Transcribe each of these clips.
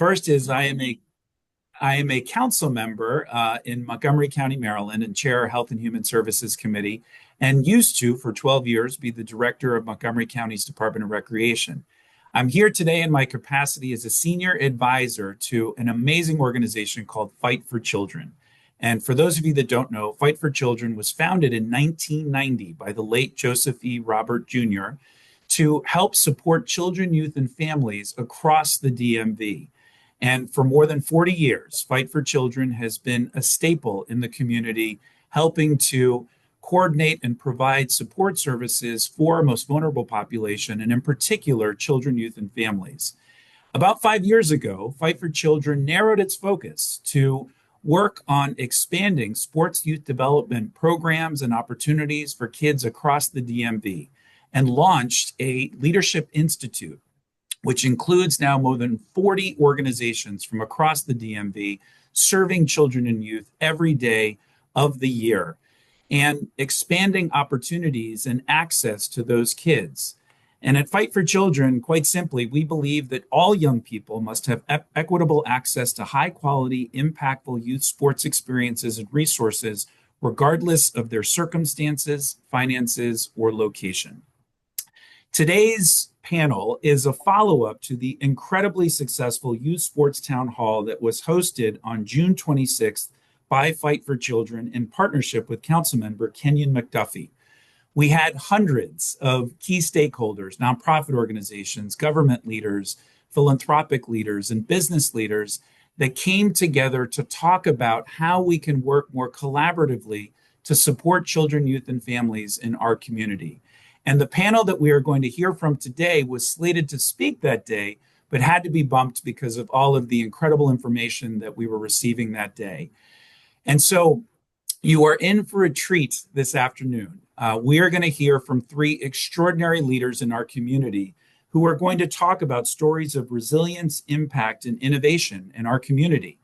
First is I am a council member in Montgomery County, Maryland, and chair Health and Human Services Committee, and used to, for 12 years, be the director of Montgomery County's Department of Recreation. I'm here today in my capacity as a senior advisor to an amazing organization called Fight for Children. And for those of you that don't know, Fight for Children was founded in 1990 by the late Joseph E. Robert Jr. to help support children, youth, and families across the DMV. And for more than 40 years, Fight for Children has been a staple in the community, helping to coordinate and provide support services for our most vulnerable population, and in particular, children, youth, and families. About 5 years ago, Fight for Children narrowed its focus to work on expanding sports youth development programs and opportunities for kids across the DMV, and launched a Leadership Institute, which includes now more than 40 organizations from across the DMV serving children and youth every day of the year, and expanding opportunities and access to those kids. And at Fight for Children, quite simply, we believe that all young people must have equitable access to high quality, impactful youth sports experiences and resources, regardless of their circumstances, finances, or location. Today's panel is a follow-up to the incredibly successful Youth Sports Town Hall that was hosted on June 26th by Fight for Children in partnership with Councilmember Kenyon McDuffie. We had hundreds of key stakeholders, nonprofit organizations, government leaders, philanthropic leaders, and business leaders that came together to talk about how we can work more collaboratively to support children, youth, and families in our community. And the panel that we are going to hear from today was slated to speak that day, but had to be bumped because of all of the incredible information that we were receiving that day. And so you are in for a treat this afternoon. We are going to hear from three extraordinary leaders in our community who are going to talk about stories of resilience, impact, and innovation in our community.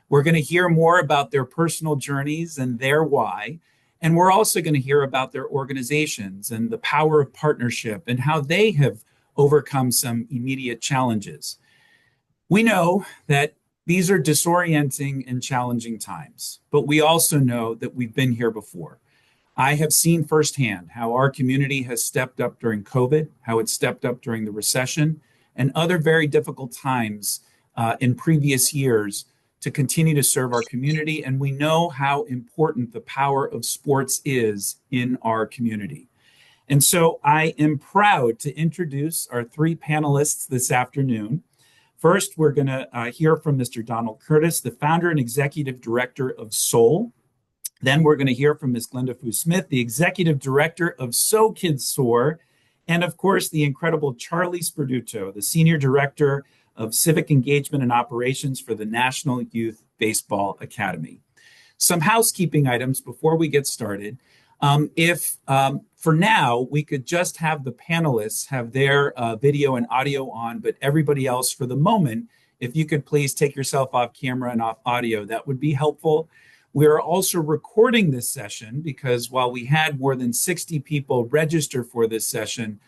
We're going to hear more about their personal journeys and their why. And we're also going to hear about their organizations and the power of partnership and how they have overcome some immediate challenges. We know that these are disorienting and challenging times, but we also know that we've been here before. I have seen firsthand how our community has stepped up during COVID, how it stepped up during the recession, and other very difficult times in previous years to continue to serve our community. And we know how important the power of sports is in our community. And so I am proud to introduce our three panelists this afternoon. First, we're going to hear from Mr. Donald Curtis, the founder and executive director of Soar. Then we're going to hear from Ms. Glenda Smith, the executive director of So Kids Soar. And of course, the incredible Charlie Sperduto, the senior director of Civic Engagement and Operations for the National Youth Baseball Academy. Some housekeeping items before we get started. If for now, we could just have the panelists have their video and audio on, but everybody else for the moment, if you could please take yourself off camera and off audio, that would be helpful. We are also recording this session because while we had more than 60 people register for this session,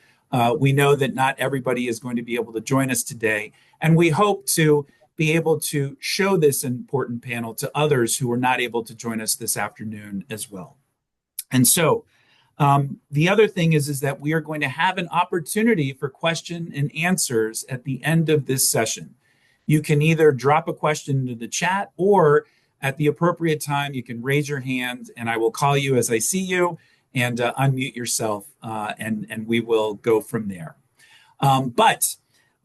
we know that not everybody is going to be able to join us today. And we hope to be able to show this important panel to others who are not able to join us this afternoon as well. And so the other thing is that we are going to have an opportunity for question and answers at the end of this session. You can either drop a question into the chat, or at the appropriate time, you can raise your hand and I will call you as I see you, and unmute yourself, and we will go from there. But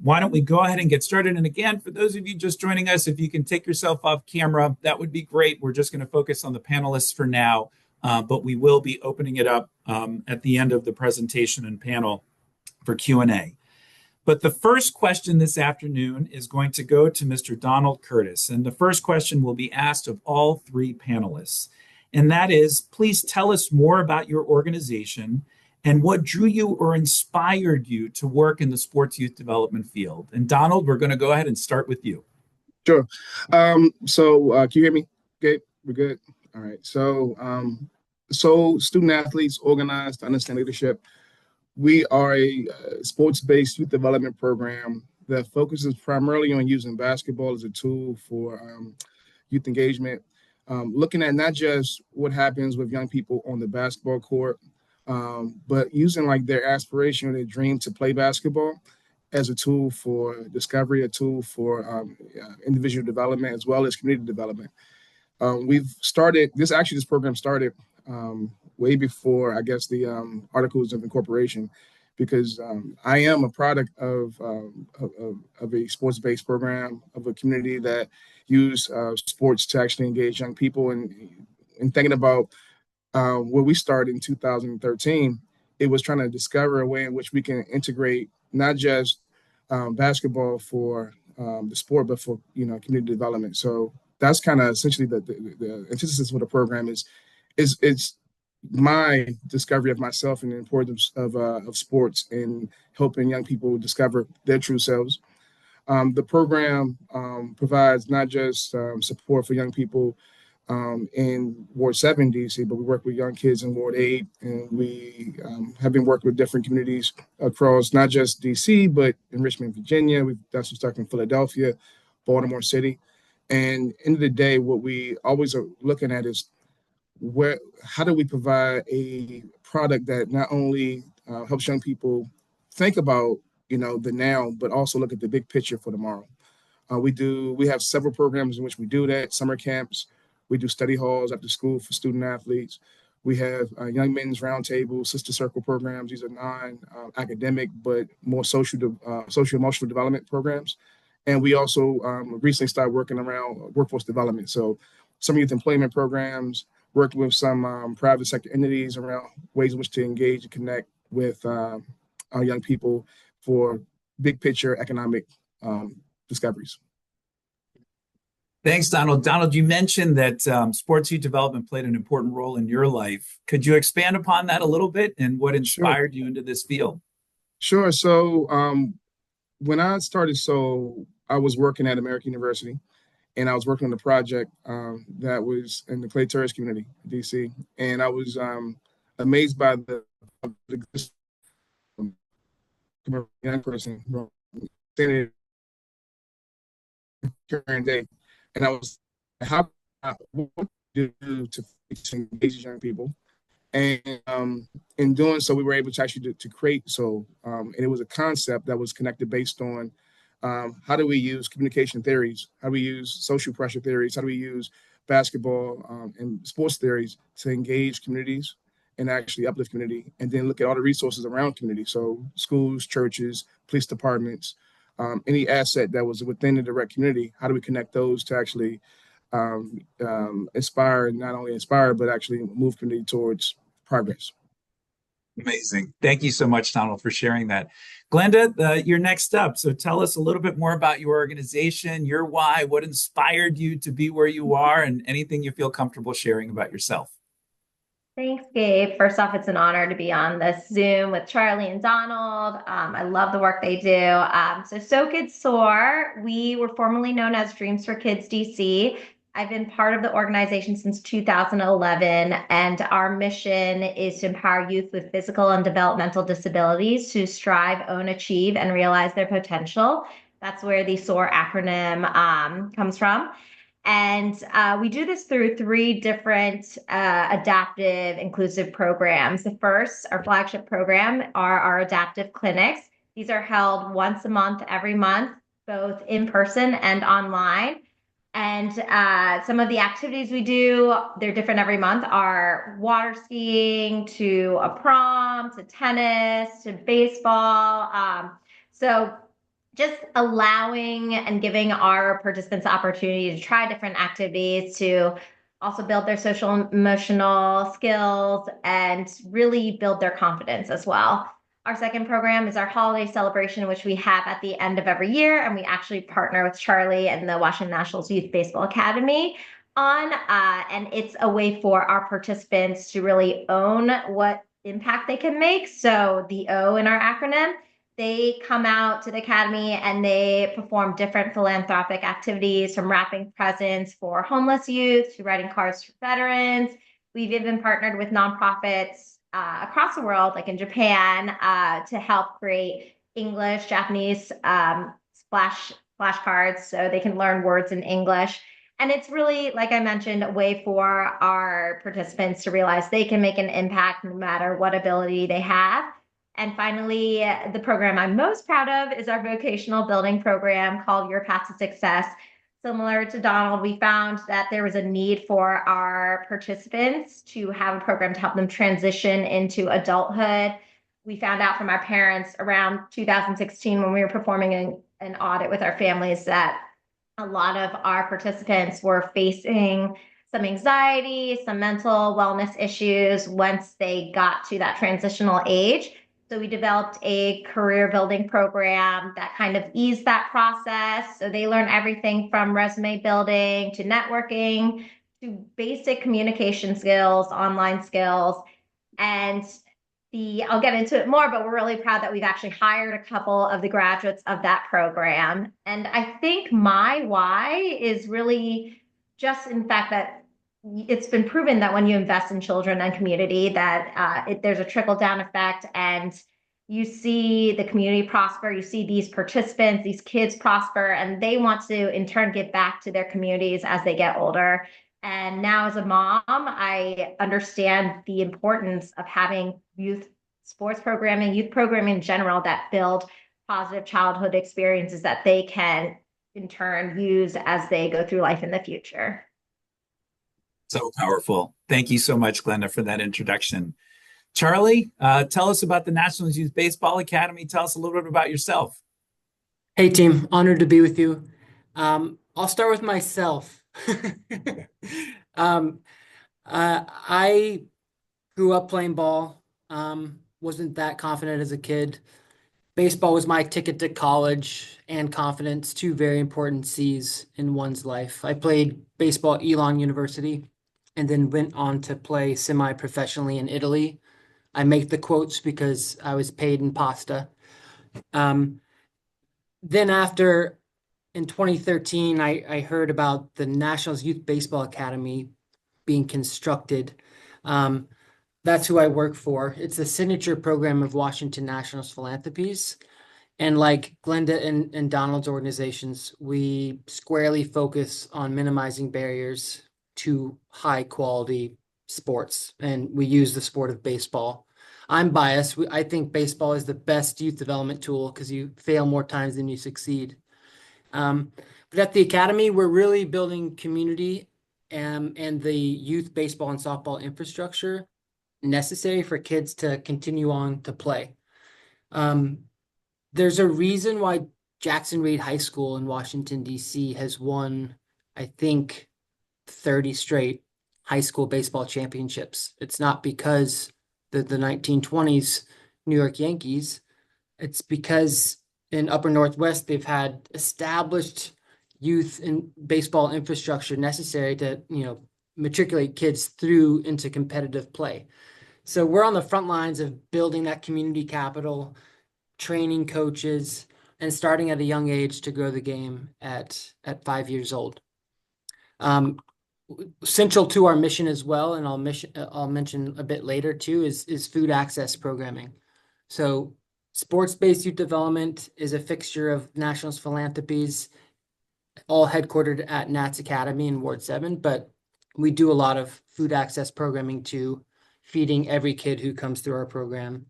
why don't we go ahead and get started? And again, for those of you just joining us, if you can take yourself off camera, that would be great. We're just going to focus on the panelists for now, but we will be opening it up at the end of the presentation and panel for Q&A. But the first question this afternoon is going to go to Mr. Donald Curtis. And the first question will be asked of all three panelists. And that is, please tell us more about your organization and what drew you or inspired you to work in the sports youth development field. And Donald, we're going to go ahead and start with you. Sure. Can you hear me, Gabe? We're good? All right. So student athletes organized to understand leadership. We are a sports-based youth development program that focuses primarily on using basketball as a tool for youth engagement, looking at not just what happens with young people on the basketball court, but using like their aspiration or their dream to play basketball as a tool for discovery, a tool for individual development as well as community development. We've started this program started way before, I guess, the Articles of Incorporation, because I am a product of a sports-based program, of a community that use sports to actually engage young people. And thinking about where we started in 2013, it was trying to discover a way in which we can integrate not just basketball for the sport, but for community development. So that's kind of essentially the antithesis of the program is it's my discovery of myself and the importance of sports and helping young people discover their true selves. The program provides not just support for young people in Ward 7 DC, but we work with young kids in Ward 8, and we have been working with different communities across not just DC, but in Richmond, Virginia. We've done some stuff in Philadelphia, Baltimore City. And end of the day, what we always are looking at is how do we provide a product that not only helps young people think about the now, but also look at the big picture for tomorrow. We have several programs in which we do that. Summer camps, we do study halls after school for student athletes. We have young men's roundtable, sister circle programs. These are non-academic, but more social emotional development programs. And we also recently started working around workforce development. So some youth employment programs, working with some private sector entities around ways in which to engage and connect with our young people for big picture economic discoveries. Thanks, Donald. Donald, you mentioned that sports youth development played an important role in your life. Could you expand upon that a little bit and what inspired you into this field? Sure. So when I started, I was working at American University, and I was working on a project that was in the Clay Terrace community, DC, and I was amazed by the young person standing current day, and I was what do to engage young people. And in doing so, we were able to actually to create and it was a concept that was connected based on how do we use communication theories, how do we use social pressure theories, how do we use basketball and sports theories to engage communities and actually uplift community, and then look at all the resources around community. So schools, churches, police departments, any asset that was within the direct community, how do we connect those to actually not only inspire, but actually move community towards progress. Amazing. Thank you so much, Donald, for sharing that. Glenda, you're next up. So tell us a little bit more about your organization, your why, what inspired you to be where you are, and anything you feel comfortable sharing about yourself. Thanks, Gabe. First off, it's an honor to be on this Zoom with Charlie and Donald. I love the work they do. So Kids Soar, we were formerly known as Dreams for Kids DC. I've been part of the organization since 2011, and our mission is to empower youth with physical and developmental disabilities to strive, own, achieve, and realize their potential. That's where the SOAR acronym comes from. And we do this through 3 different adaptive inclusive programs. The first, our flagship program, are our adaptive clinics. These are held once a month, every month, both in person and online. And some of the activities we do, they're different every month, are water skiing to a prom, to tennis, to baseball. So just allowing and giving our participants the opportunity to try different activities to also build their social emotional skills and really build their confidence as well. Our second program is our holiday celebration, which we have at the end of every year, and we actually partner with Charlie and the Washington Nationals Youth Baseball Academy on, and it's a way for our participants to really own what impact they can make. So the O in our acronym, they come out to the Academy and they perform different philanthropic activities, from wrapping presents for homeless youth to writing cards for veterans. We've even partnered with nonprofits across the world, like in Japan, to help create English, Japanese flashcards so they can learn words in English. And it's really, like I mentioned, a way for our participants to realize they can make an impact no matter what ability they have. And finally, the program I'm most proud of is our vocational building program called Your Path to Success. Similar to Donald, we found that there was a need for our participants to have a program to help them transition into adulthood. We found out from our parents around 2016 when we were performing an audit with our families that a lot of our participants were facing some anxiety, some mental wellness issues once they got to that transitional age. So we developed a career building program that kind of eased that process. So they learn everything from resume building to networking to basic communication skills, online skills. And I'll get into it more, but we're really proud that we've actually hired a couple of the graduates of that program. And I think my why is really just in fact that it's been proven that when you invest in children and community, that there's a trickle down effect, and you see the community prosper. You see these participants, these kids prosper, and they want to in turn give back to their communities as they get older. And now as a mom, I understand the importance of having youth sports programming, youth programming in general that build positive childhood experiences that they can in turn use as they go through life in the future. So powerful. Thank you so much, Glenda, for that introduction. Charlie, tell us about the Nationals Youth Baseball Academy. Tell us a little bit about yourself. Hey team, honored to be with you. I'll start with myself. I grew up playing ball. Wasn't that confident as a kid. Baseball was my ticket to college and confidence, two very important C's in one's life. I played baseball at Elon University and then went on to play semi-professionally in Italy. I make the quotes because I was paid in pasta. Then after, in 2013, I heard about the Nationals Youth Baseball Academy being constructed. That's who I work for. It's a signature program of Washington Nationals Philanthropies. And like Glenda and Donald's organizations, we squarely focus on minimizing barriers to high quality sports. And we use the sport of baseball. I'm biased. I think baseball is the best youth development tool because you fail more times than you succeed. But at the Academy, we're really building community and the youth baseball and softball infrastructure necessary for kids to continue on to play. There's a reason why Jackson Reed High School in Washington, D.C. has won, I think, 30 straight high school baseball championships. It's not because the 1920s New York Yankees. It's because in Upper Northwest, they've had established youth and baseball infrastructure necessary to, matriculate kids through into competitive play. So we're on the front lines of building that community capital, training coaches, and starting at a young age to grow the game at 5 years old. Central to our mission as well, and I'll mention a bit later too, is food access programming. So sports-based youth development is a fixture of Nationals Philanthropies, all headquartered at Nats Academy in Ward 7, but we do a lot of food access programming too, feeding every kid who comes through our program,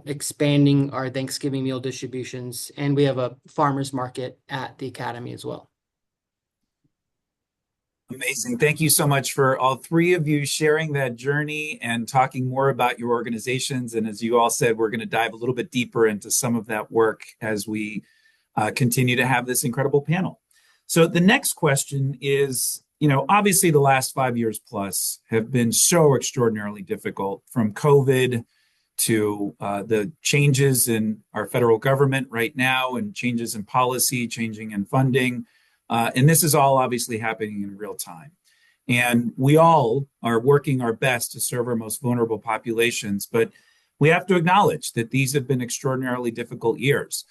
expanding our Thanksgiving meal distributions, and we have a farmers market at the Academy as well. Amazing. Thank you so much for all three of you sharing that journey and talking more about your organizations. And as you all said, we're going to dive a little bit deeper into some of that work as we continue to have this incredible panel. So the next question is, obviously the last 5 years plus have been so extraordinarily difficult, from COVID to the changes in our federal government right now and changes in policy, changing in funding. And this is all obviously happening in real time. And we all are working our best to serve our most vulnerable populations, but we have to acknowledge that these have been extraordinarily difficult years.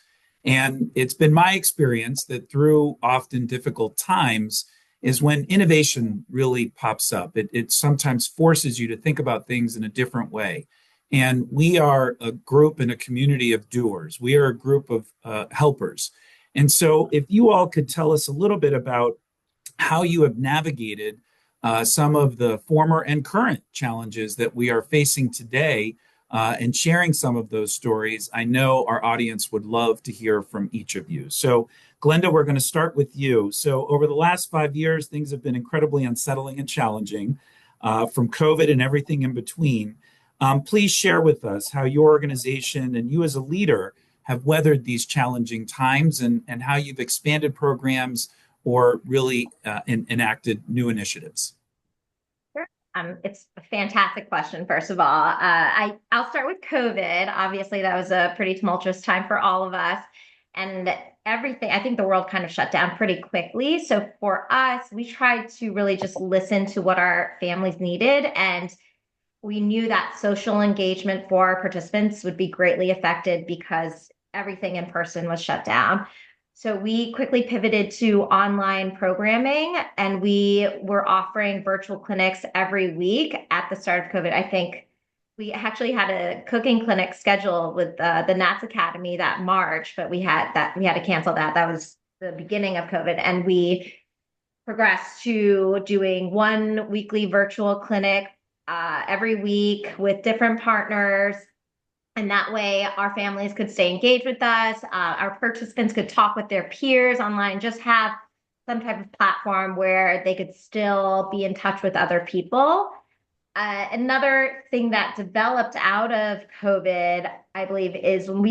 And it's been my experience that through often difficult times is when innovation really pops up. It sometimes forces you to think about things in a different way. And we are a group and a community of doers. We are a group of helpers. And so if you all could tell us a little bit about how you have navigated some of the former and current challenges that we are facing today, and sharing some of those stories, I know our audience would love to hear from each of you. So, Glenda, we're going to start with you. So, over the last 5 years, things have been incredibly unsettling and challenging, from COVID and everything in between. Please share with us how your organization and you as a leader have weathered these challenging times, and how you've expanded programs or really enacted new initiatives. Sure. It's a fantastic question, first of all. I'll start with COVID. Obviously, that was a pretty tumultuous time for all of us. And everything, I think the world kind of shut down pretty quickly. So for us, we tried to really just listen to what our families needed. And we knew that social engagement for our participants would be greatly affected because everything in person was shut down. So we quickly pivoted to online programming, and we were offering virtual clinics every week at the start of COVID. I think we actually had a cooking clinic scheduled with the Nats Academy that March, but we had to cancel that. That was the beginning of COVID, and we progressed to doing one weekly virtual clinic every week with different partners. And that way our families could stay engaged with us. Our participants could talk with their peers online, just have some type of platform where they could still be in touch with other people. Another thing that developed out of COVID, I believe, is when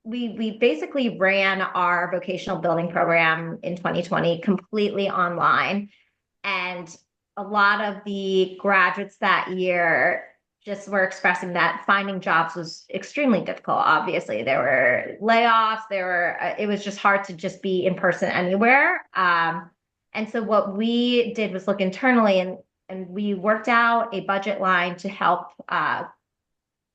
we basically ran our vocational building program in 2020 completely online. And a lot of the graduates that year just were expressing that finding jobs was extremely difficult. Obviously, there were layoffs. It was just hard to just be in person anywhere. And so what we did was look internally, and we worked out a budget line to help hire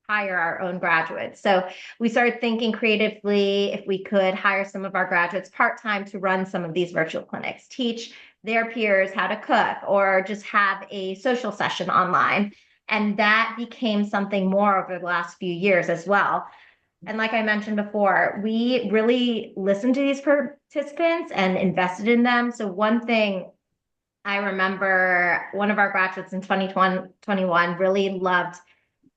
our own graduates. So we started thinking creatively if we could hire some of our graduates part-time to run some of these virtual clinics, teach their peers how to cook, or just have a social session online. And that became something more over the last few years as well. And like I mentioned before, we really listened to these participants and invested in them. So one thing I remember, one of our graduates in 2021 really loved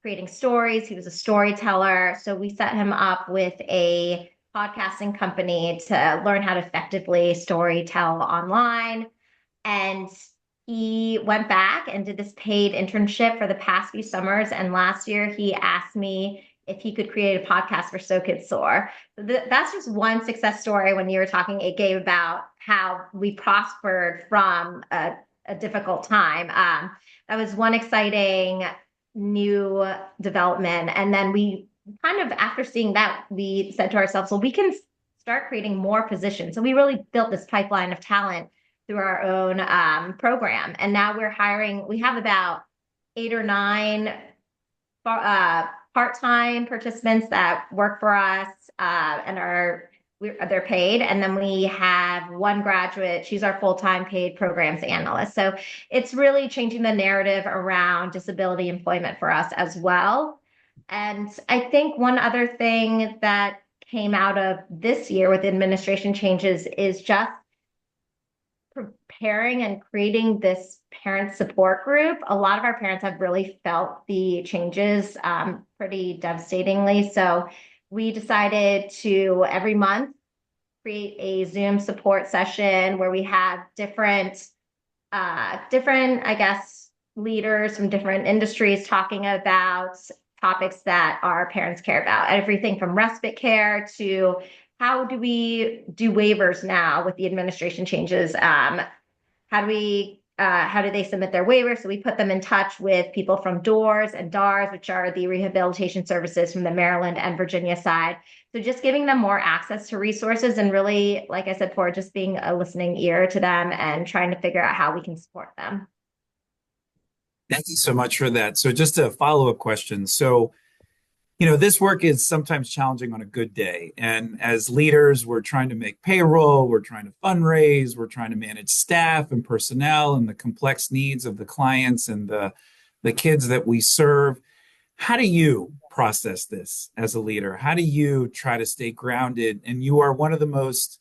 creating stories. He was a storyteller. So we set him up with a podcasting company to learn how to effectively storytell online. And he went back and did this paid internship for the past few summers. And last year, he asked me if he could create a podcast for So Kids Soar. So that's just one success story when you were talking, Gabe, about how we prospered from a difficult time. That was one exciting new development. And then we kind of, after seeing that, we said to ourselves, well, we can start creating more positions. So we really built this pipeline of talent through our own program. And now we're hiring, we have about 8 or 9 part-time participants that work for us and they're paid. And then we have one graduate, she's our full-time paid programs analyst. So it's really changing the narrative around disability employment for us as well. And I think one other thing that came out of this year with administration changes is just preparing and creating this parent support group. A lot of our parents have really felt the changes pretty devastatingly. So we decided to every month create a Zoom support session where we have different, I guess, leaders from different industries talking about topics that our parents care about. Everything from respite care to how do we do waivers now with the administration changes? How do they submit their waivers? So we put them in touch with people from DOORS and DARS, which are the rehabilitation services from the Maryland and Virginia side. So just giving them more access to resources and really, like I said before, just being a listening ear to them and trying to figure out how we can support them. Thank you so much for that. So just a follow-up question. So, this work is sometimes challenging on a good day. And as leaders, we're trying to make payroll, we're trying to fundraise, we're trying to manage staff and personnel and the complex needs of the clients and the kids that we serve. How do you process this as a leader? How do you try to stay grounded? And you are one of the most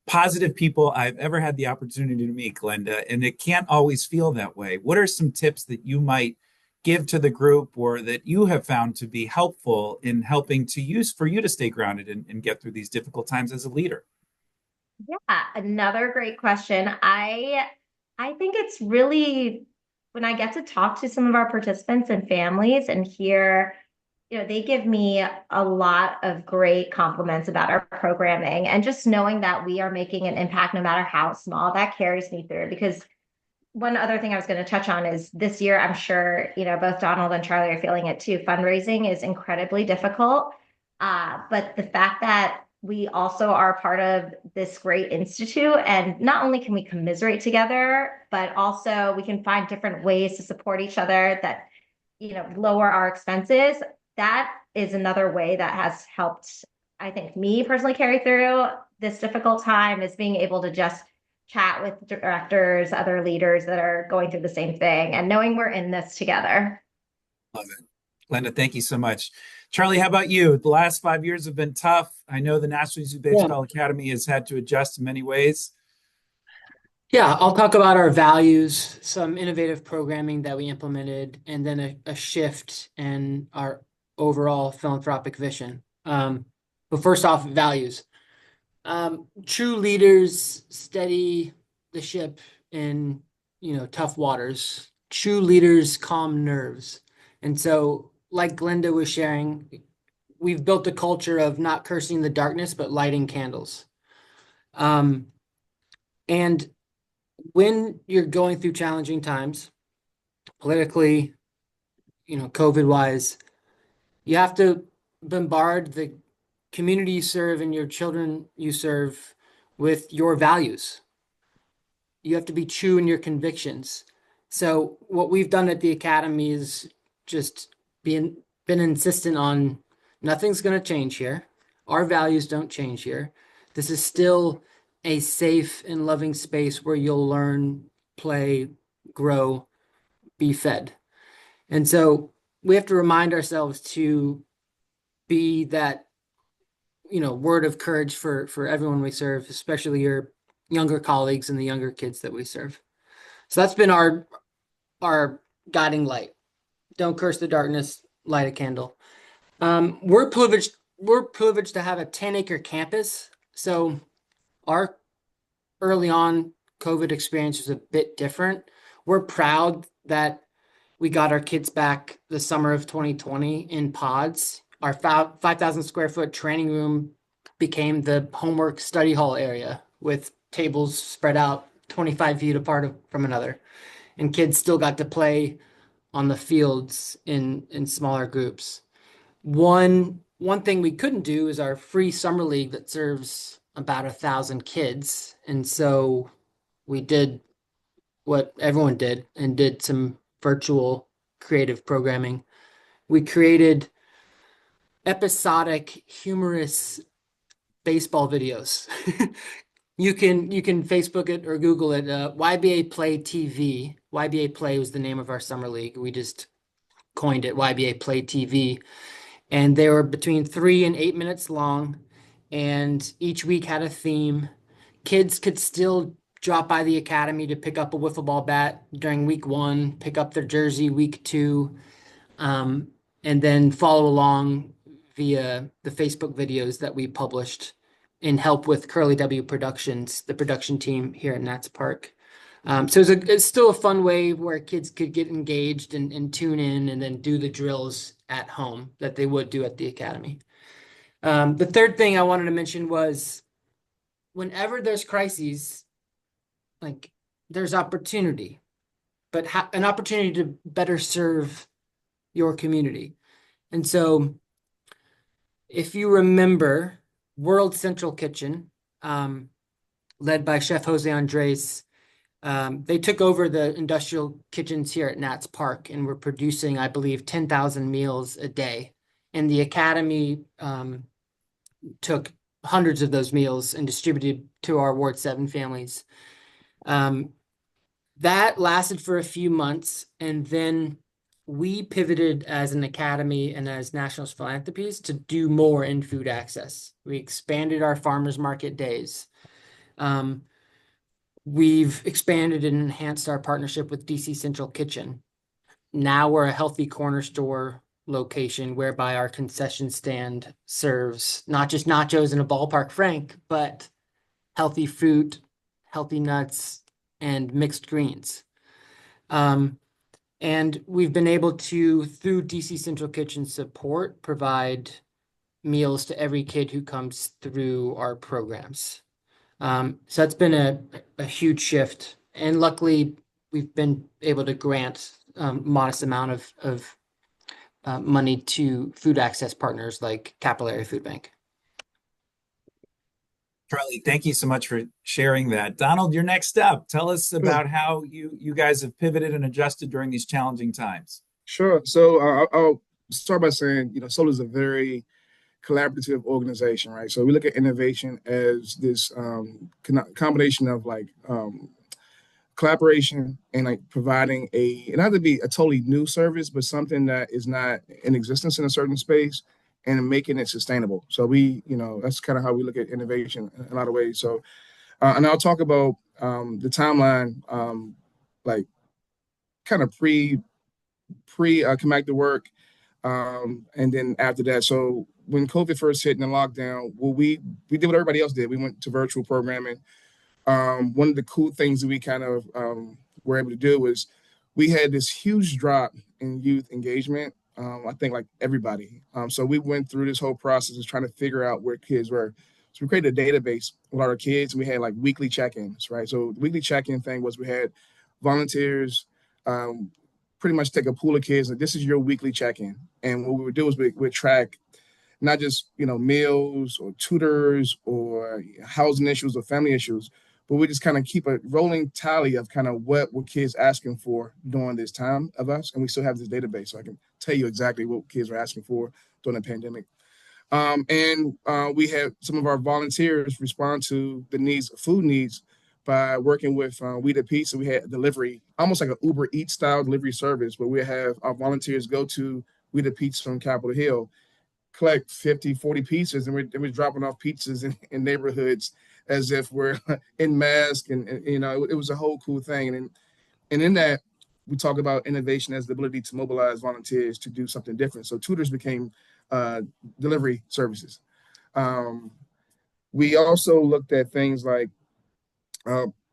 positive people I've ever had the opportunity to meet, Glenda, and it can't always feel that way. What are some tips that you might give to the group or that you have found to be helpful in helping to use for you to stay grounded and get through these difficult times as a leader? Yeah, another great question. I think it's really when I get to talk to some of our participants and families and hear, they give me a lot of great compliments about our programming, and just knowing that we are making an impact no matter how small, that carries me through. Because one other thing I was going to touch on is this year, I'm sure, both Donald and Charlie are feeling it too. Fundraising is incredibly difficult. But the fact that we also are part of this great institute, and not only can we commiserate together, but also we can find different ways to support each other that, lower our expenses. That is another way that has helped, I think, me personally carry through this difficult time, is being able to just chat with directors, other leaders that are going through the same thing, and knowing we're in this together. Love it. Glenda, thank you so much. Charlie, how about you? The last 5 years have been tough. I know the National Youth Yeah. Baseball Academy has had to adjust in many ways. Yeah, I'll talk about our values, some innovative programming that we implemented, and then a shift in our overall philanthropic vision. But first off, values. True leaders steady the ship in, tough waters. True leaders calm nerves. And so, like Glenda was sharing, we've built a culture of not cursing the darkness, but lighting candles. And when you're going through challenging times, politically, COVID wise, you have to bombard the community you serve and your children you serve with your values. You have to be true in your convictions. So what we've done at the Academy is just been insistent on nothing's going to change here. Our values don't change here. This is still a safe and loving space where you'll learn, play, grow, be fed. And so we have to remind ourselves to be that, word of courage for everyone we serve, especially your younger colleagues and the younger kids that we serve. So that's been our guiding light. Don't curse the darkness, light a candle. We're privileged to have a 10-acre campus. So our early on COVID experience was a bit different. We're proud that we got our kids back the summer of 2020 in pods. Our 5,000 square foot training room became the homework study hall area with tables spread out 25 feet apart from another. And kids still got to play on the fields in smaller groups. One thing we couldn't do is our free summer league that serves about 1,000 kids. And so we did what everyone did and did some virtual creative programming. We created episodic, humorous baseball videos. You can Facebook it or Google it. YBA Play TV. YBA Play was the name of our summer league. We just coined it YBA Play TV. And they were between 3 and 8 minutes long. And each week had a theme. Kids could still drop by the academy to pick up a wiffle ball bat during week 1, pick up their jersey week 2, and then follow along via the Facebook videos that we published in help with Curly W Productions, the production team here at Nats Park. So it's still a fun way where kids could get engaged and tune in and then do the drills at home that they would do at the academy. The third thing I wanted to mention was whenever there's crises, like there's opportunity, but an opportunity to better serve your community. And so if you remember World Central Kitchen, led by Chef Jose Andres, they took over the industrial kitchens here at Nats Park and were producing, I believe, 10,000 meals a day. And the Academy took hundreds of those meals and distributed to our Ward 7 families. That lasted for a few months, and then we pivoted as an academy and as National Philanthropies to do more in food access. We expanded our farmers market days. We've expanded and enhanced our partnership with DC Central Kitchen. Now we're a healthy corner store location whereby our concession stand serves not just nachos and a ballpark frank, but healthy fruit, healthy nuts, and mixed greens. And we've been able to, through DC Central Kitchen support, provide meals to every kid who comes through our programs. So that's been a huge shift. And luckily, we've been able to grant modest amount of money to food access partners like Capillary Food Bank. Charlie, thank you so much for sharing that. Donald, your next step. Tell us about how you guys have pivoted and adjusted during these challenging times. Sure. So I'll start by saying, Solar is a very collaborative organization, right? So we look at innovation as this combination of collaboration and like providing it not to be a totally new service, but something that is not in existence in a certain space and making it sustainable. So that's kind of how we look at innovation in a lot of ways. So, and I'll talk about the timeline, like kind of pre come back to work. And then after that, so when COVID first hit in the lockdown, we did what everybody else did. We went to virtual programming. One of the cool things that we kind of were able to do was we had this huge drop in youth engagement. I think like everybody. So we went through this whole process of trying to figure out where kids were. So we created a database with our kids, and we had like weekly check-ins, right? So the weekly check-in thing was we had volunteers pretty much take a pool of kids, and this is your weekly check-in. And what we would do is we'd track not just meals or tutors or housing issues or family issues, but we just kind of keep a rolling tally of kind of what were kids asking for during this time of us. And we still have this database, so I can tell you exactly what kids were asking for during the pandemic. We had some of our volunteers respond to the food needs by working with We the Pizza. We had delivery, almost like an Uber Eats style delivery service, where we have our volunteers go to We the Pizza from Capitol Hill, collect 50, 40 pizzas, and we're dropping off pizzas in neighborhoods as if we're in mask, and it was a whole cool thing. And in that, we talk about innovation as the ability to mobilize volunteers to do something different. So tutors became delivery services. We also looked at things like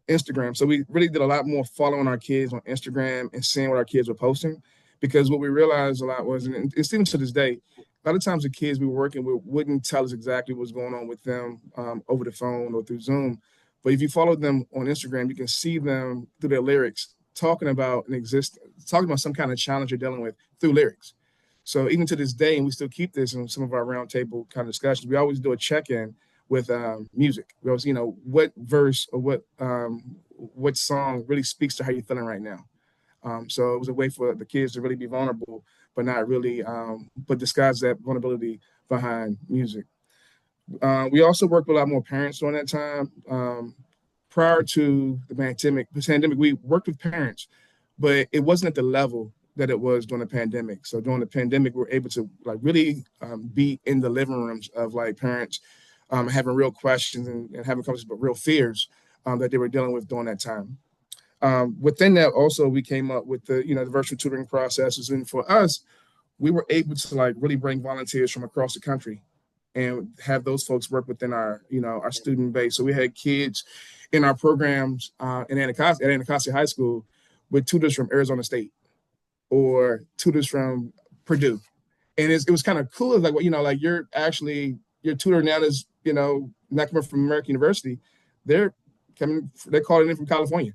Instagram. So we really did a lot more following our kids on Instagram and seeing what our kids were posting, because what we realized a lot was, and still to this day, a lot of times the kids we were working with wouldn't tell us exactly what's going on with them over the phone or through Zoom. But if you follow them on Instagram, you can see them through their lyrics talking about some kind of challenge you're dealing with through lyrics. So even to this day, and we still keep this in some of our roundtable kind of discussions, we always do a check-in with music. We always, what verse or what song really speaks to how you're feeling right now. So it was a way for the kids to really be vulnerable, but not really, but disguise that vulnerability behind music. We also worked with a lot more parents during that time. Prior to the pandemic, we worked with parents, but it wasn't at the level that it was during the pandemic. So during the pandemic, we were able to really be in the living rooms of parents having real questions and having conversations about real fears that they were dealing with during that time. Within that, also, we came up with the virtual tutoring processes. And for us, we were able to really bring volunteers from across the country and have those folks work within our student base. So we had kids in our programs at Anacostia High School with tutors from Arizona State or tutors from Purdue. And it was kind of cool. Your tutor now is, not coming from American University. They're calling in from California.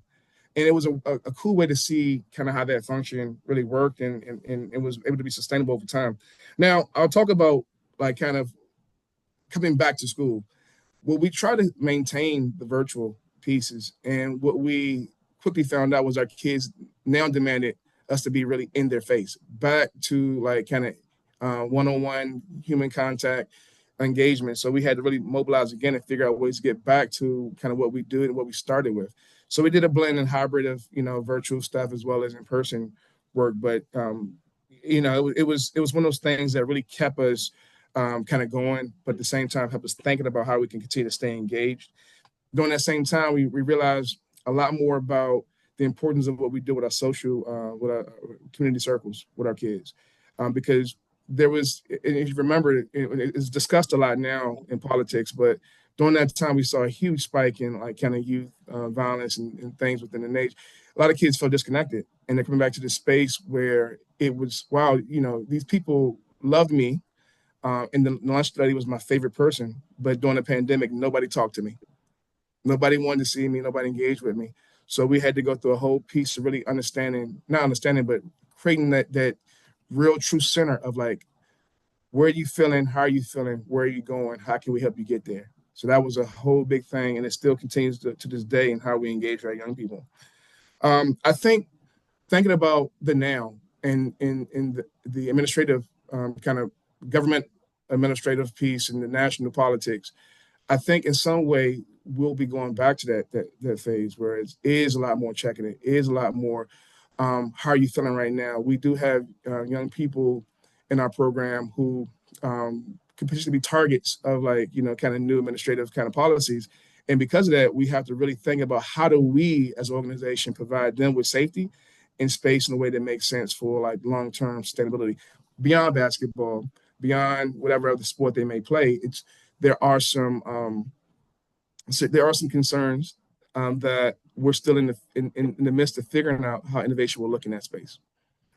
And it was a cool way to see kind of how that function really worked and it was able to be sustainable over time. Now, I'll talk about kind of coming back to school. Well, we try to maintain the virtual pieces. And what we quickly found out was our kids now demanded us to be really in their face, back to one-on-one human contact engagement. So we had to really mobilize again and figure out ways to get back to kind of what we do and what we started with. So we did a blend and hybrid of, virtual stuff as well as in-person work. But it was one of those things that really kept us kind of going, but at the same time helped us thinking about how we can continue to stay engaged. During that same time, we realized a lot more about the importance of what we do with our with our community circles, with our kids, because there was, and if you remember, it's discussed a lot now in politics, but during that time, we saw a huge spike in like kind of youth violence and things within the nation. A lot of kids felt disconnected, and they're coming back to this space where it was, wow, these people loved me. And the lunch study was my favorite person, but during the pandemic, nobody talked to me. Nobody wanted to see me. Nobody engaged with me. So we had to go through a whole piece of really not understanding, but creating that real true center of like, where are you feeling? How are you feeling? Where are you going? How can we help you get there? So that was a whole big thing. And it still continues to this day in how we engage our young people. I think thinking about the now and in the administrative kind of government administrative piece and the national politics, I think in some way we'll be going back to that phase where it is a lot more checking. It is a lot more. How are you feeling right now? We do have young people in our program who could potentially be targets of like kind of new administrative kind of policies, and because of that, we have to really think about how do we as an organization provide them with safety and space in a way that makes sense for like long-term sustainability beyond basketball, beyond whatever other sport they may play. There are some concerns that we're still in the midst of figuring out how innovation will look in that space.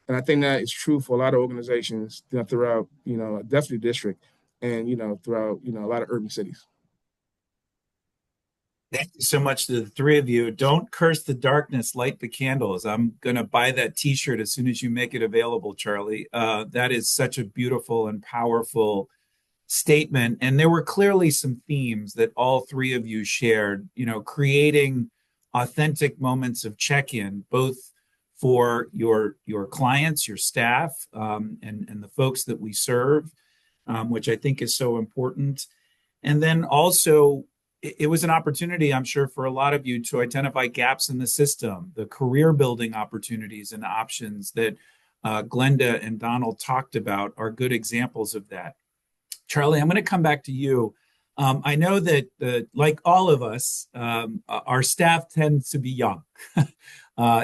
And I think that is true for a lot of organizations throughout, definitely district and, throughout, a lot of urban cities. Thank you so much to the three of you. Don't curse the darkness, light the candles. I'm going to buy that t-shirt as soon as you make it available, Charlie. That is such a beautiful and powerful statement. And there were clearly some themes that all three of you shared, creating authentic moments of check-in, both for your clients, your staff, and the folks that we serve, which I think is so important. And then also, it was an opportunity, I'm sure, for a lot of you to identify gaps in the system, the career building opportunities and options that Glenda and Donald talked about are good examples of that. Charlie, I'm going to come back to you. I know that, like all of us, our staff tends to be young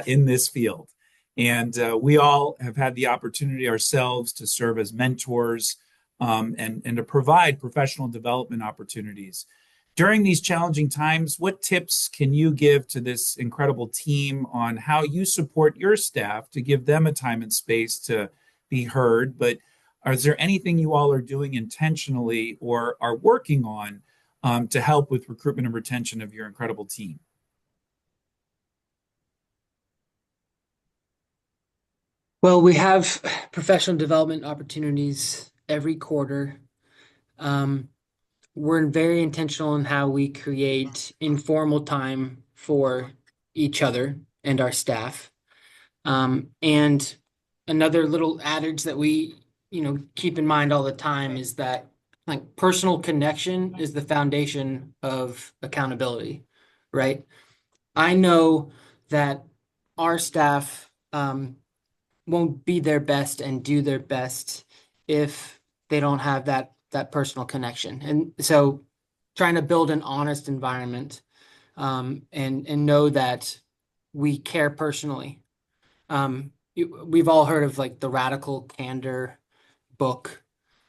in this field. And we all have had the opportunity ourselves to serve as mentors and to provide professional development opportunities. During these challenging times, what tips can you give to this incredible team on how you support your staff to give them a time and space to be heard? But is there anything you all are doing intentionally or are working on to help with recruitment and retention of your incredible team? Well, we have professional development opportunities every quarter. We're very intentional in how we create informal time for each other and our staff. And another little adage that we, keep in mind all the time is that like personal connection is the foundation of accountability, right? I know that our staff won't be their best and do their best if they don't have that personal connection. And so trying to build an honest environment and know that we care personally. We've all heard of like the Radical Candor book.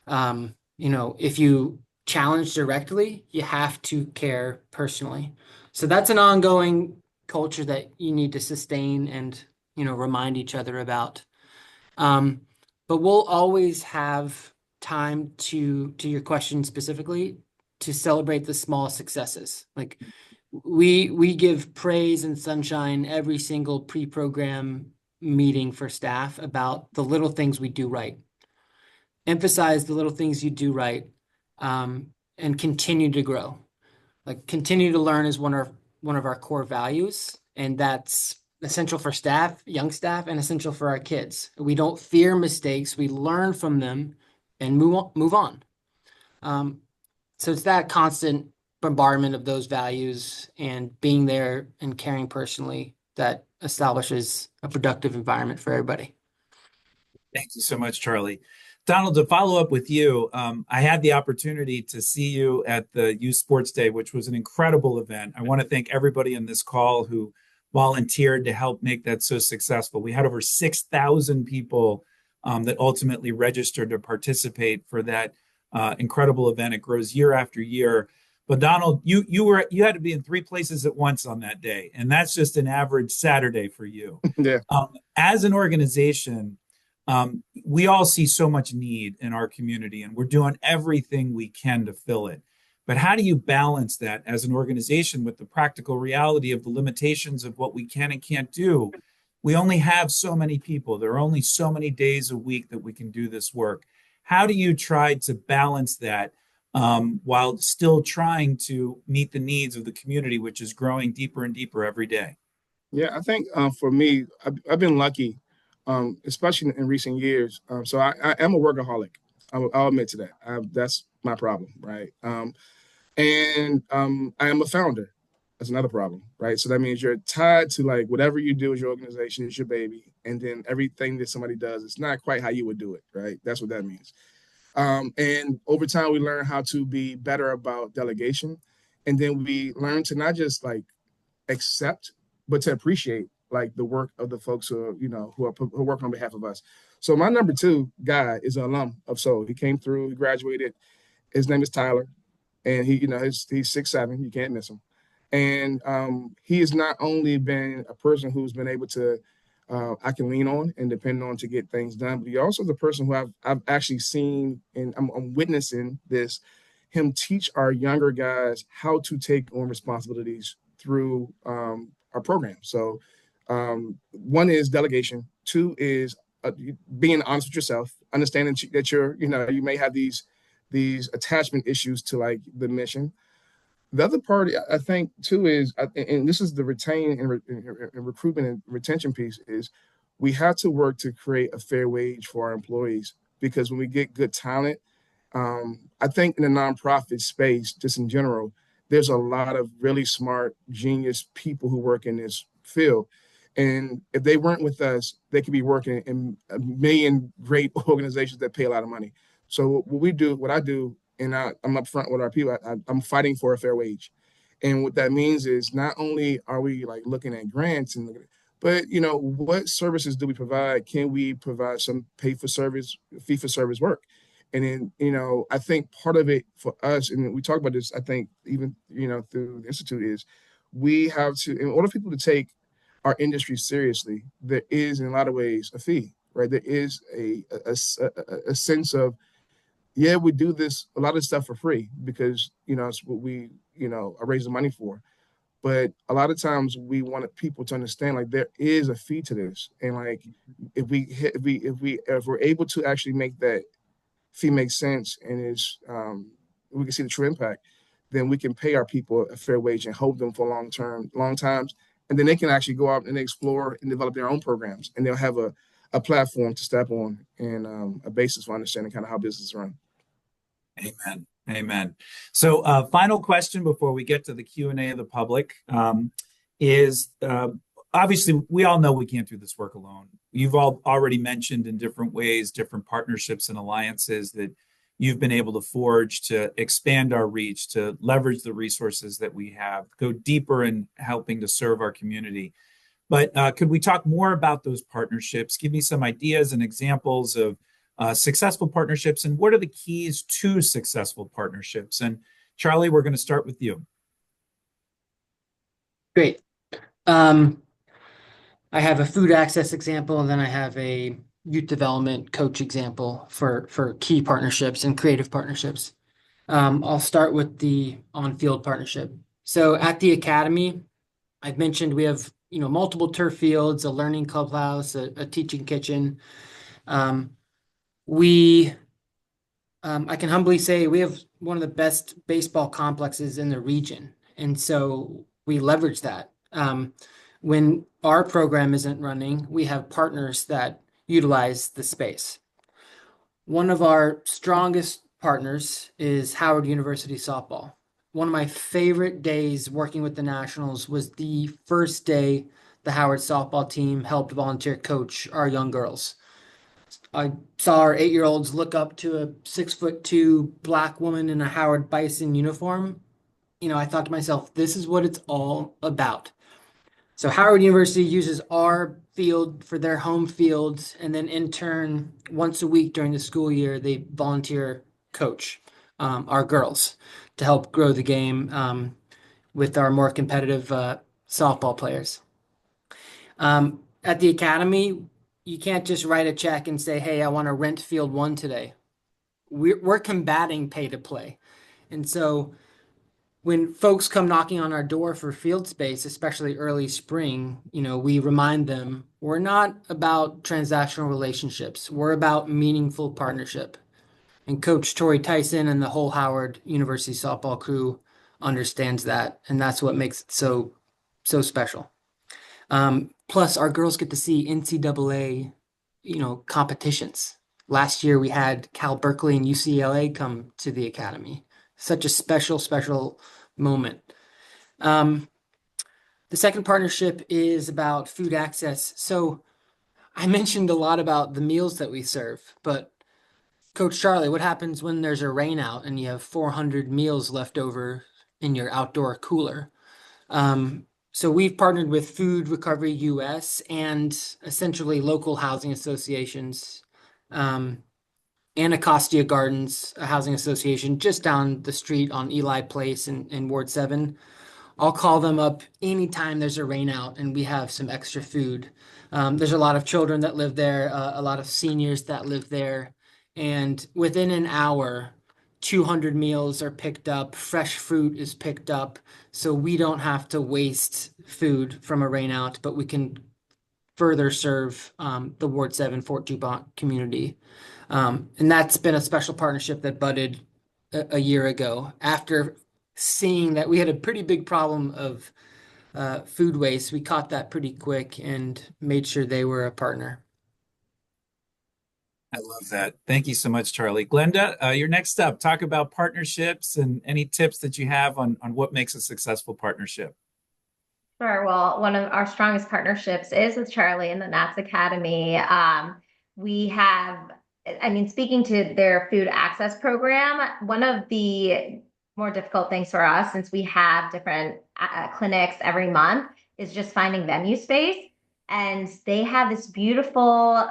If you challenge directly, you have to care personally. So that's an ongoing culture that you need to sustain and, remind each other about. But we'll always have time to your question specifically, to celebrate the small successes. Like we give praise and sunshine every single pre-program meeting for staff about the little things we do right. Emphasize the little things you do right, and continue to grow. Like continue to learn is one of our core values, and that's essential for staff, young staff, and essential for our kids. We don't fear mistakes. We learn from them and move on. So it's that constant bombardment of those values and being there and caring personally that establishes a productive environment for everybody. Thank you so much, Charlie. Donald, to follow up with you, I had the opportunity to see you at the Youth Sports Day, which was an incredible event. I want to thank everybody on this call who volunteered to help make that so successful. We had over 6,000 people that ultimately registered to participate for that incredible event. It grows year after year. But Donald, you had to be in three places at once on that day, and that's just an average Saturday for you. Yeah. As an organization, we all see so much need in our community, and we're doing everything we can to fill it. But how do you balance that as an organization with the practical reality of the limitations of what we can and can't do? We only have so many people. There are only so many days a week that we can do this work. How do you try to balance that while still trying to meet the needs of the community, which is growing deeper and deeper every day? Yeah, I think for me, I've been lucky, especially in recent years. So I am a workaholic. I'll admit to that. That's my problem, right? And I am a founder. That's another problem, right? So that means you're tied to like whatever you do as your organization is your baby, and then everything that somebody does, it's not quite how you would do it, right? That's what that means. And over time, we learn how to be better about delegation, and then we learn to not just like accept, but to appreciate like the work of the folks who are, who work on behalf of us. So my number two guy is an alum of Soar. He came through, he graduated. His name is Tyler, and he's 6'7". You can't miss him. And he has not only been a person who's been able to I can lean on and depend on to get things done, but he also the person who I've actually seen, and I'm witnessing this, him teach our younger guys how to take on responsibilities through our program. So one is delegation. Two is being honest with yourself, understanding that you may have these attachment issues to like the mission. The other part, I think, too, is, and this is the retain and recruitment and retention piece, is we have to work to create a fair wage for our employees, because when we get good talent, I think in the nonprofit space, just in general, there's a lot of really smart, genius people who work in this field. And if they weren't with us, they could be working in a million great organizations that pay a lot of money. So what I do, and I'm upfront with our people, I'm fighting for a fair wage. And what that means is not only are we like looking at grants, but what services do we provide? Can we provide some fee for service work? And then, I think part of it for us, and we talk about this, I think even, through the Institute, is we have to, in order for people to take our industry seriously, there is in a lot of ways a fee, right? There is a sense of, yeah, we do a lot of stuff for free because, it's what we, are raising money for. But a lot of times we wanted people to understand, like, there is a fee to this. And like, if we're able to actually make that fee make sense, and we can see the true impact, then we can pay our people a fair wage and hold them for long times. And then they can actually go out and explore and develop their own programs, and they'll have a platform to step on and a basis for understanding kind of how business is run. Amen. Amen. So final question before we get to the Q&A of the public is obviously we all know we can't do this work alone. You've all already mentioned in different ways, different partnerships and alliances that you've been able to forge to expand our reach, to leverage the resources that we have, go deeper in helping to serve our community. But could we talk more about those partnerships? Give me some ideas and examples of successful partnerships, and what are the keys to successful partnerships? And Charlie, we're going to start with you. Great. I have a food access example, and then I have a youth development coach example for key partnerships and creative partnerships. I'll start with the on-field partnership. So at the Academy, I've mentioned we have multiple turf fields, a learning clubhouse, a teaching kitchen. I can humbly say we have one of the best baseball complexes in the region. And so we leverage that. When our program isn't running, we have partners that utilize the space. One of our strongest partners is Howard University softball. One of my favorite days working with the Nationals was the first day the Howard softball team helped volunteer coach our young girls. I saw our 8-year-olds look up to a 6'2" black woman in a Howard Bison uniform. I thought to myself, this is what it's all about. So Howard University uses our field for their home fields, and then in turn, once a week during the school year, they volunteer coach our girls to help grow the game with our more competitive softball players. At the academy, you can't just write a check and say, hey, I want to rent field 1 today. We're combating pay to play. And so when folks come knocking on our door for field space, especially early spring, we remind them we're not about transactional relationships. We're about meaningful partnership. And Coach Tori Tyson and the whole Howard University softball crew understands that. And that's what makes it so special. Plus, our girls get to see NCAA, competitions. Last year, we had Cal Berkeley and UCLA come to the academy. Such a special moment. The second partnership is about food access. So I mentioned a lot about the meals that we serve, but Coach Charlie, what happens when there's a rain out and you have 400 meals left over in your outdoor cooler? So we've partnered with Food Recovery US and essentially local housing associations, Anacostia Gardens, a housing association just down the street on Eli Place in Ward 7. I'll call them up anytime there's a rain out and we have some extra food. There's a lot of children that live there, a lot of seniors that live there. And within an hour, 200 meals are picked up, fresh fruit is picked up. So we don't have to waste food from a rain out, but we can further serve the Ward 7 Fort DuPont community. And that's been a special partnership that budded a year ago after seeing that we had a pretty big problem of food waste. We caught that pretty quick and made sure they were a partner. I love that. Thank you so much, Charlie. Glenda, you're next up. Talk about partnerships and any tips that you have on what makes a successful partnership. Sure. Well, one of our strongest partnerships is with Charlie and the Nats Academy. We have, speaking to their food access program, one of the more difficult things for us, since we have different clinics every month, is just finding venue space. And they have this beautiful,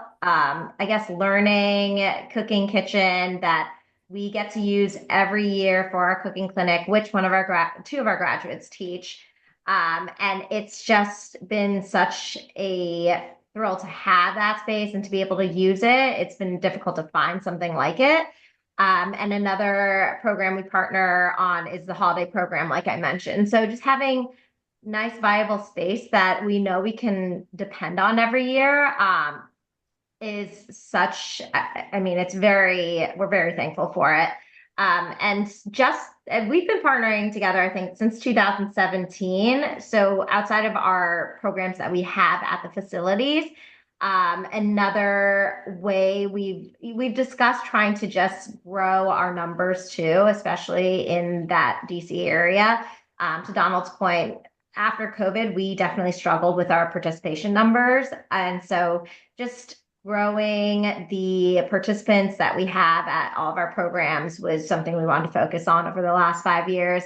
learning cooking kitchen that we get to use every year for our cooking clinic, which two of our graduates teach. And it's just been such a thrill to have that space and to be able to use it. It's been difficult to find something like it. And another program we partner on is the holiday program, like I mentioned. So just having nice, viable space that we know we can depend on every year is such, we're very thankful for it. And we've been partnering together, I think, since 2017. So outside of our programs that we have at the facilities, another way we've discussed trying to just grow our numbers too, especially in that DC area. To Donald's point, after COVID, we definitely struggled with our participation numbers. And so just growing the participants that we have at all of our programs was something we wanted to focus on over the last 5 years.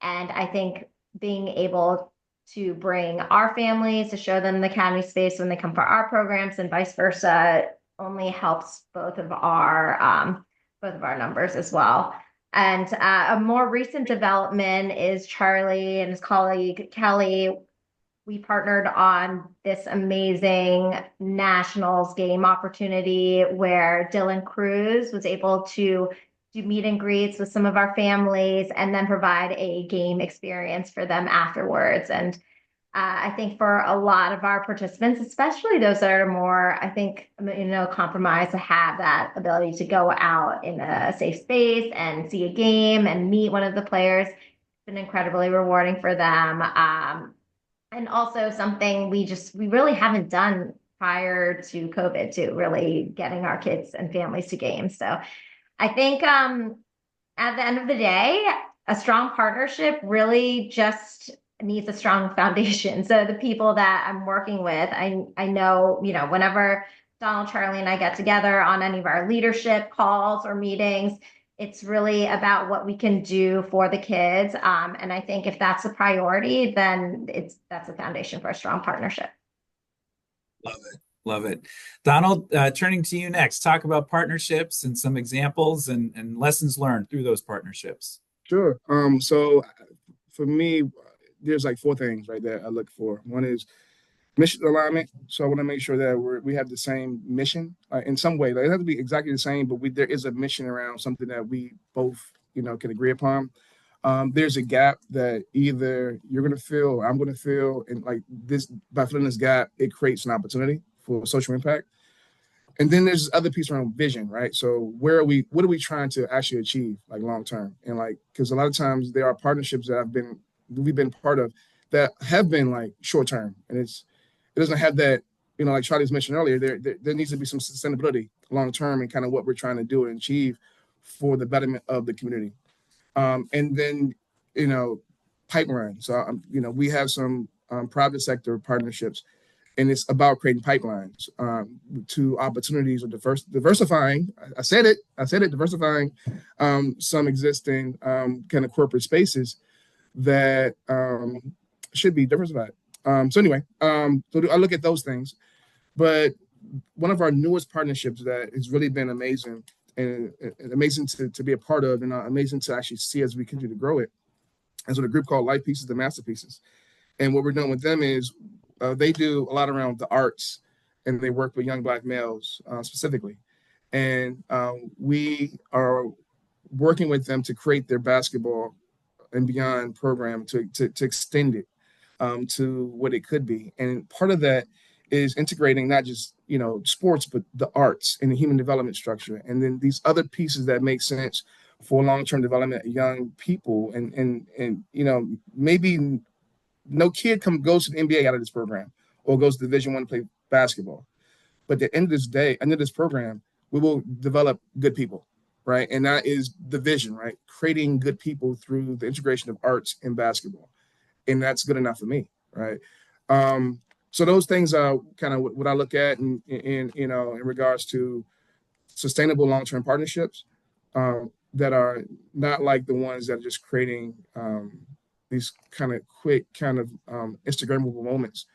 And I think being able to bring our families to show them the academy space when they come for our programs and vice versa only helps both of our numbers as well. And a more recent development is Charlie and his colleague Kelly. We partnered on this amazing nationals game opportunity where Dylan Cruz was able to do meet and greets with some of our families and then provide a game experience for them afterwards. And I think for a lot of our participants, especially those that are more, compromised, to have that ability to go out in a safe space and see a game and meet one of the players, it's been incredibly rewarding for them. And also something we really haven't done prior to COVID, to really getting our kids and families to games. So I think at the end of the day, a strong partnership really just needs a strong foundation. So the people that I'm working with, I know, whenever Donald, Charlie, and I get together on any of our leadership calls or meetings, it's really about what we can do for the kids. And I think if that's a priority, then that's a foundation for a strong partnership. Love it. Love it. Donald, turning to you next, talk about partnerships and some examples and lessons learned through those partnerships. Sure. So for me, there's like four things right there I look for. One is mission alignment. So I want to make sure that we have the same mission in some way. Like, it doesn't have to be exactly the same, but there is a mission around something that we both, can agree upon. There's a gap that either you're going to feel or I'm going to feel. And like this, by filling this gap, it creates an opportunity for social impact. And then there's this other piece around vision, right? So what are we trying to actually achieve, like long term? And like, because a lot of times there are partnerships that we've been part of that have been like short term, and it doesn't have that, like Charlie's mentioned earlier, there needs to be some sustainability long term and kind of what we're trying to do and achieve for the betterment of the community. And then, pipeline. So, we have some private sector partnerships, and it's about creating pipelines to opportunities of diversifying. I said it, diversifying some existing kind of corporate spaces that should be diversified. So anyway, so I look at those things, but one of our newest partnerships that has really been amazing and amazing to be a part of, and amazing to actually see as we continue to grow it, is with a group called Life Pieces to Masterpieces. And what we're doing with them is they do a lot around the arts, and they work with young Black males specifically. And we are working with them to create their basketball and beyond program to extend it to what it could be. And part of that is integrating not just, sports, but the arts and the human development structure. And then these other pieces that make sense for long-term development of young people. And maybe no kid goes to the NBA out of this program or goes to Division I to play basketball. But at the end of this program, we will develop good people, right? And that is the vision, right? Creating good people through the integration of arts and basketball. And that's good enough for me, right? So those things are kind of what I look at in regards to sustainable long-term partnerships that are not like the ones that are just creating these kind of quick kind of Instagrammable moments,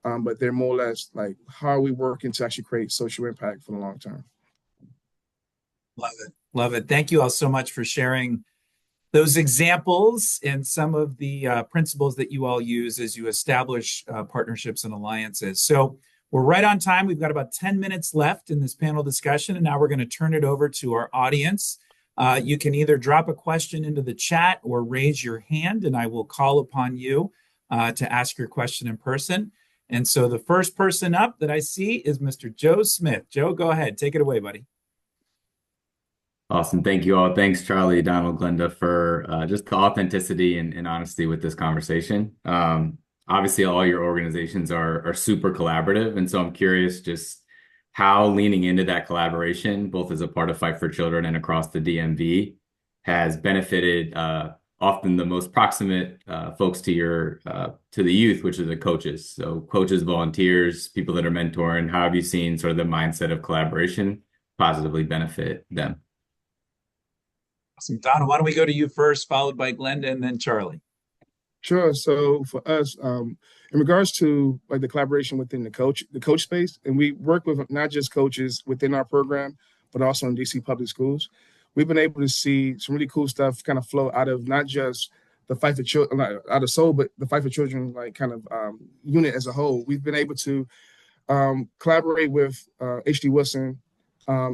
but they're more or less like, how are we working to actually create social impact for the long term? Love it. Love it. Thank you all so much for sharing those examples and some of the principles that you all use as you establish partnerships and alliances. So we're right on time. We've got about 10 minutes left in this panel discussion, and now we're going to turn it over to our audience. You can either drop a question into the chat or raise your hand, and I will call upon you to ask your question in person. And so the first person up that I see is Mr. Joe Smith. Joe, go ahead. Take it away, buddy. Awesome. Thank you all. Thanks, Charlie, Donald, Glenda, for just the authenticity and honesty with this conversation. Obviously, all your organizations are super collaborative. And so I'm curious just how leaning into that collaboration, both as a part of Fight for Children and across the DMV, has benefited often the most proximate folks to the youth, which are the coaches. So coaches, volunteers, people that are mentoring. How have you seen sort of the mindset of collaboration positively benefit them? Awesome. Donna, why don't we go to you first, followed by Glenda and then Charlie? Sure. So for us, in regards to like the collaboration within the coach space, and we work with not just coaches within our program, but also in DC public schools, we've been able to see some really cool stuff kind of flow out of not just the Fight for Children, out of Soar, but the Fight for Children, like kind of unit as a whole. We've been able to collaborate with H.D. Wilson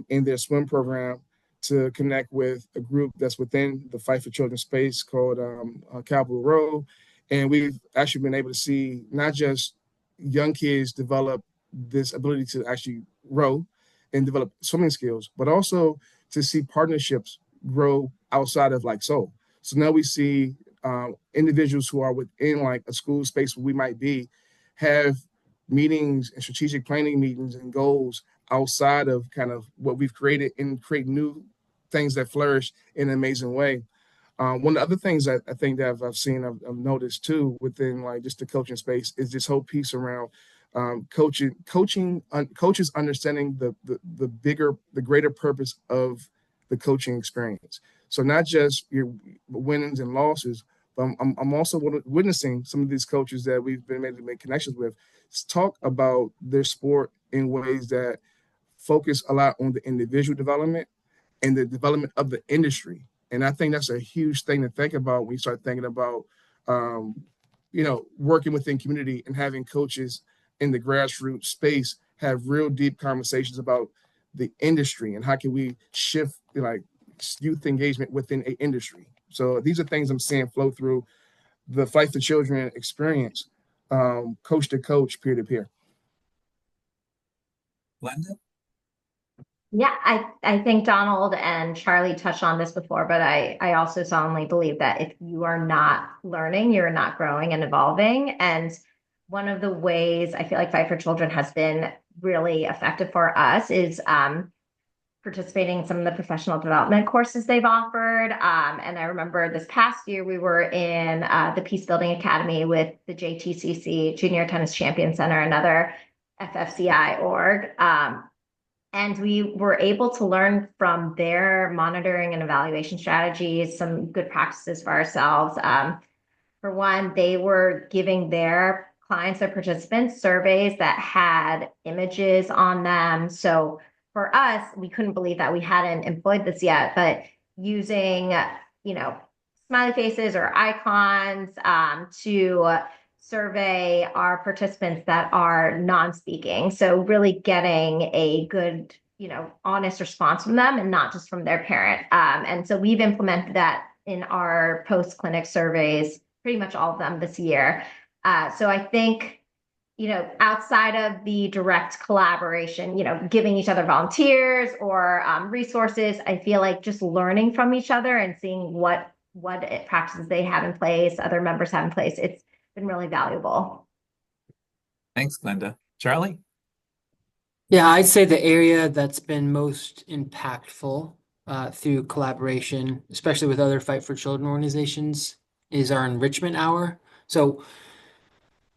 in their swim program to connect with a group that's within the Fight for Children space called Capitol Row. And we've actually been able to see not just young kids develop this ability to actually row and develop swimming skills, but also to see partnerships grow outside of like Soul. So now we see individuals who are within like a school space where we might be, have meetings and strategic planning meetings and goals outside of kind of what we've created and create new things that flourish in an amazing way. One of the other things that I think that I've seen, I've noticed too, within like just the coaching space is this whole piece around Coaches understanding the greater purpose of the coaching experience. So not just your wins and losses, but I'm also witnessing some of these coaches that we've been able to make connections with talk about their sport in ways that focus a lot on the individual development and the development of the industry. And I think that's a huge thing to think about when you start thinking about, working within community and having coaches in the grassroots space have real deep conversations about the industry and how can we shift like youth engagement within a industry. So these are things I'm seeing flow through the Fight for Children experience, coach to coach, peer to peer. Glenda? Yeah, I think Donald and Charlie touched on this before, but I also solemnly believe that if you are not learning, you're not growing and evolving. And one of the ways I feel like Fight for Children has been really effective for us is participating in some of the professional development courses they've offered. And I remember this past year, we were in the Peace Building Academy with the JTCC, Junior Tennis Champion Center, another FFCI org. And we were able to learn from their monitoring and evaluation strategies, some good practices for ourselves. For one, they were giving their clients, their participants, surveys that had images on them. So for us, we couldn't believe that we hadn't employed this yet, but using, smiley faces or icons to survey our participants that are non-speaking. So really getting a good, honest response from them and not just from their parent. And so we've implemented that in our post-clinic surveys, pretty much all of them this year. So I think, outside of the direct collaboration, giving each other volunteers or resources, I feel like just learning from each other and seeing what practices they have in place, other members have in place, it's been really valuable. Thanks, Glenda. Charlie? Yeah, I'd say the area that's been most impactful through collaboration, especially with other Fight for Children organizations, is our enrichment hour. So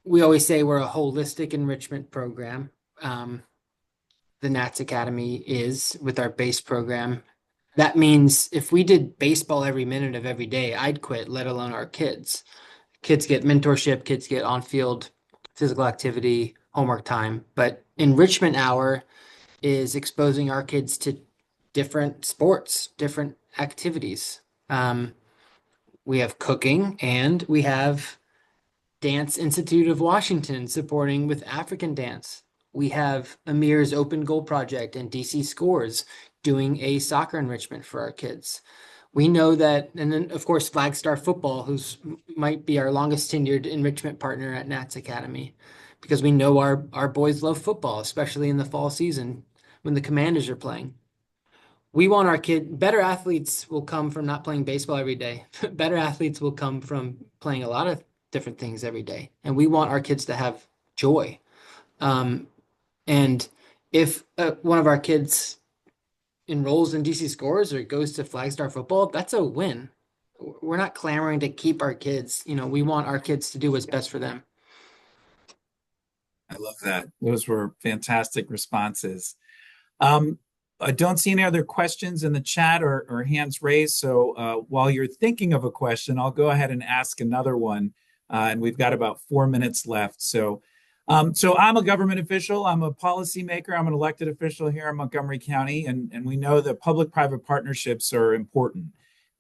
we always say we're a holistic enrichment program. The Nats Academy is with our base program. That means if we did baseball every minute of every day, I'd quit, let alone our kids. Kids get mentorship, kids get on-field physical activity, homework time. But enrichment hour is exposing our kids to different sports, different activities. We have cooking and we have Dance Institute of Washington supporting with African dance. We have Amir's Open Goal Project and DC Scores doing a soccer enrichment for our kids. We know that, and then of course Flagstar Football, who's might be our longest tenured enrichment partner at Nats Academy, because we know our boys love football, especially in the fall season when the Commanders are playing. We want our better athletes will come from not playing baseball every day. Better athletes will come from playing a lot of different things every day. And we want our kids to have joy. And if one of our kids enrolls in DC Scores or goes to Flagstar Football, that's a win. We're not clamoring to keep our kids. We want our kids to do what's best for them. I love that. Those were fantastic responses. I don't see any other questions in the chat or hands raised. So while you're thinking of a question, I'll go ahead and ask another one. And we've got about 4 minutes left. So I'm a government official. I'm a policymaker. I'm an elected official here in Montgomery County. And we know that public-private partnerships are important.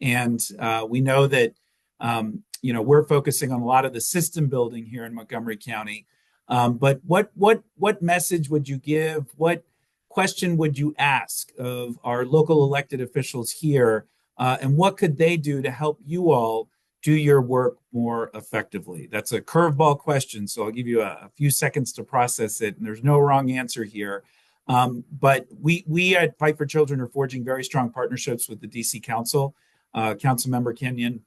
And we know that, we're focusing on a lot of the system building here in Montgomery County. But what message would you give? What question would you ask of our local elected officials here? And what could they do to help you all do your work more effectively? That's a curveball question, so I'll give you a few seconds to process it, and there's no wrong answer here. But we at Fight for Children are forging very strong partnerships with the DC Council. Councilmember Kenyon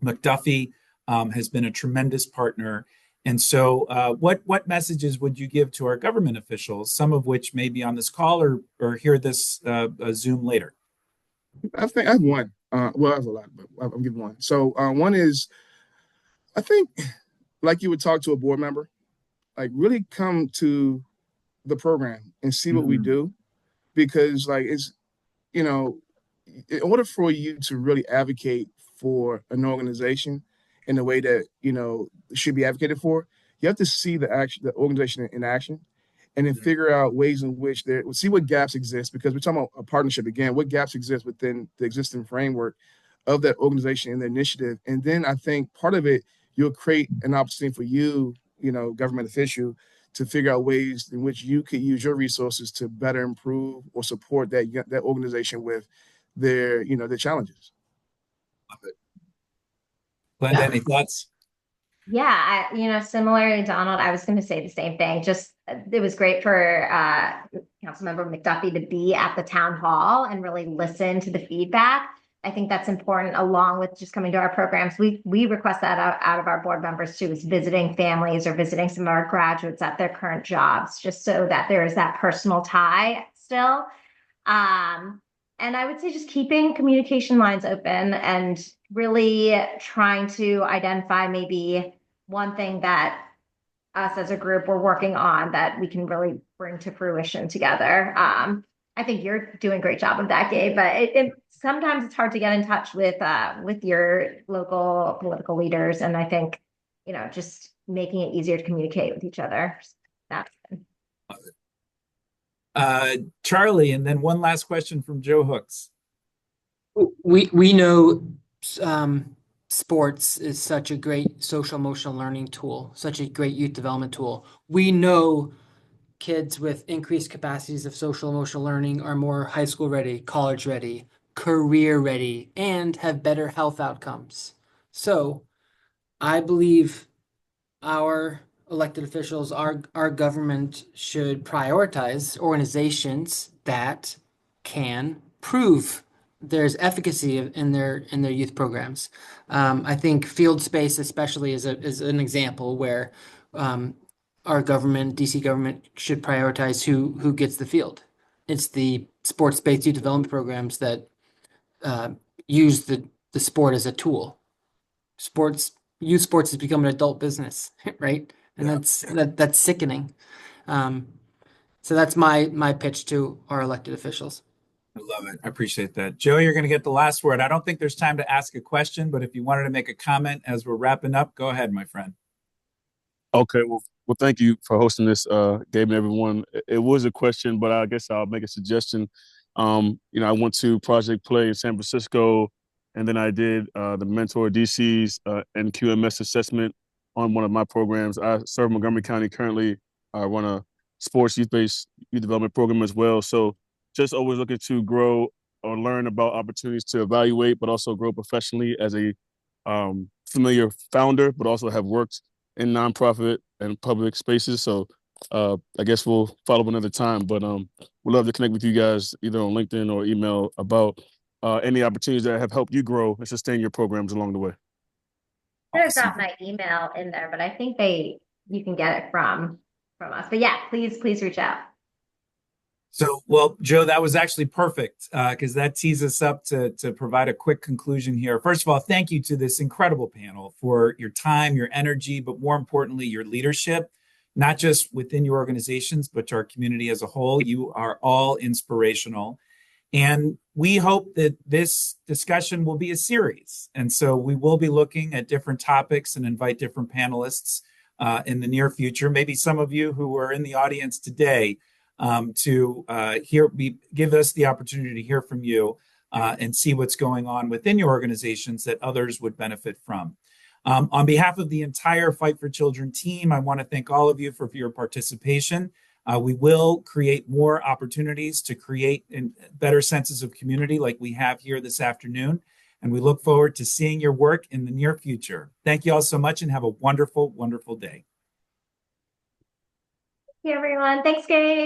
McDuffie has been a tremendous partner. And so what messages would you give to our government officials, some of which may be on this call or hear this Zoom later? I think I have one. Well, I have a lot, but I'll give one. So one is, I think, like you would talk to a board member, like really come to the program and see what we do, because like it's, you know, in order for you to really advocate for an organization in the way that, you know, should be advocated for, you have to see the organization in action, and then figure out ways in which see what gaps exist, because we're talking about a partnership again, what gaps exist within the existing framework of that organization and the initiative. And then I think part of it, you'll create an opportunity for you, you know, government official, to figure out ways in which you could use your resources to better improve or support that organization with their, you know, their challenges. Glenda, any thoughts? Yeah, you know, similarly, Donald, I was going to say the same thing. Just it was great for Councilmember McDuffie to be at the town hall and really listen to the feedback. I think that's important, along with just coming to our programs. We request that out of our board members too, is visiting families or visiting some of our graduates at their current jobs, just so that there is that personal tie still. And I would say just keeping communication lines open and really trying to identify maybe one thing that us as a group we're working on that we can really bring to fruition together. I think you're doing a great job of that, Gabe, but sometimes it's hard to get in touch with your local political leaders. And I think, you know, just making it easier to communicate with each other. That's good. Charlie, and then one last question from Joe Hooks. We know sports is such a great social emotional learning tool, such a great youth development tool. We know kids with increased capacities of social emotional learning are more high school ready, college ready, career ready, and have better health outcomes. So I believe our elected officials, our government should prioritize organizations that can prove there's efficacy in their youth programs. I think field space especially is an example where our government, DC government, should prioritize who gets the field. It's the sports-based youth development programs that use the sport as a tool. Youth sports has become an adult business, right? And that's sickening. So that's my pitch to our elected officials. I love it. I appreciate that. Joe, you're going to get the last word. I don't think there's time to ask a question, but if you wanted to make a comment as we're wrapping up, go ahead, my friend. Okay, well, thank you for hosting this, Gabe and everyone. It was a question, but I guess I'll make a suggestion. You know, I went to Project Play in San Francisco, and then I did the Mentor DC's NQMS assessment on one of my programs. I serve Montgomery County currently. I run a sports youth-based youth development program as well. So just always looking to grow or learn about opportunities to evaluate, but also grow professionally as a familiar founder, but also have worked in nonprofit and public spaces. So I guess we'll follow another time, but we'd love to connect with you guys either on LinkedIn or email about any opportunities that have helped you grow and sustain your programs along the way. There's not my email in there, but I think you can get it from us. But yeah, please reach out. So, well, Joe, that was actually perfect because that tees us up to provide a quick conclusion here. First of all, thank you to this incredible panel for your time, your energy, but more importantly, your leadership, not just within your organizations, but to our community as a whole. You are all inspirational. And we hope that this discussion will be a series. And so we will be looking at different topics and invite different panelists in the near future. Maybe some of you who are in the audience today to give us the opportunity to hear from you and see what's going on within your organizations that others would benefit from. On behalf of the entire Fight for Children team, I want to thank all of you for your participation. We will create more opportunities to create better senses of community like we have here this afternoon. And we look forward to seeing your work in the near future. Thank you all so much and have a wonderful, wonderful day. Thank you, everyone. Thanks, Gabe.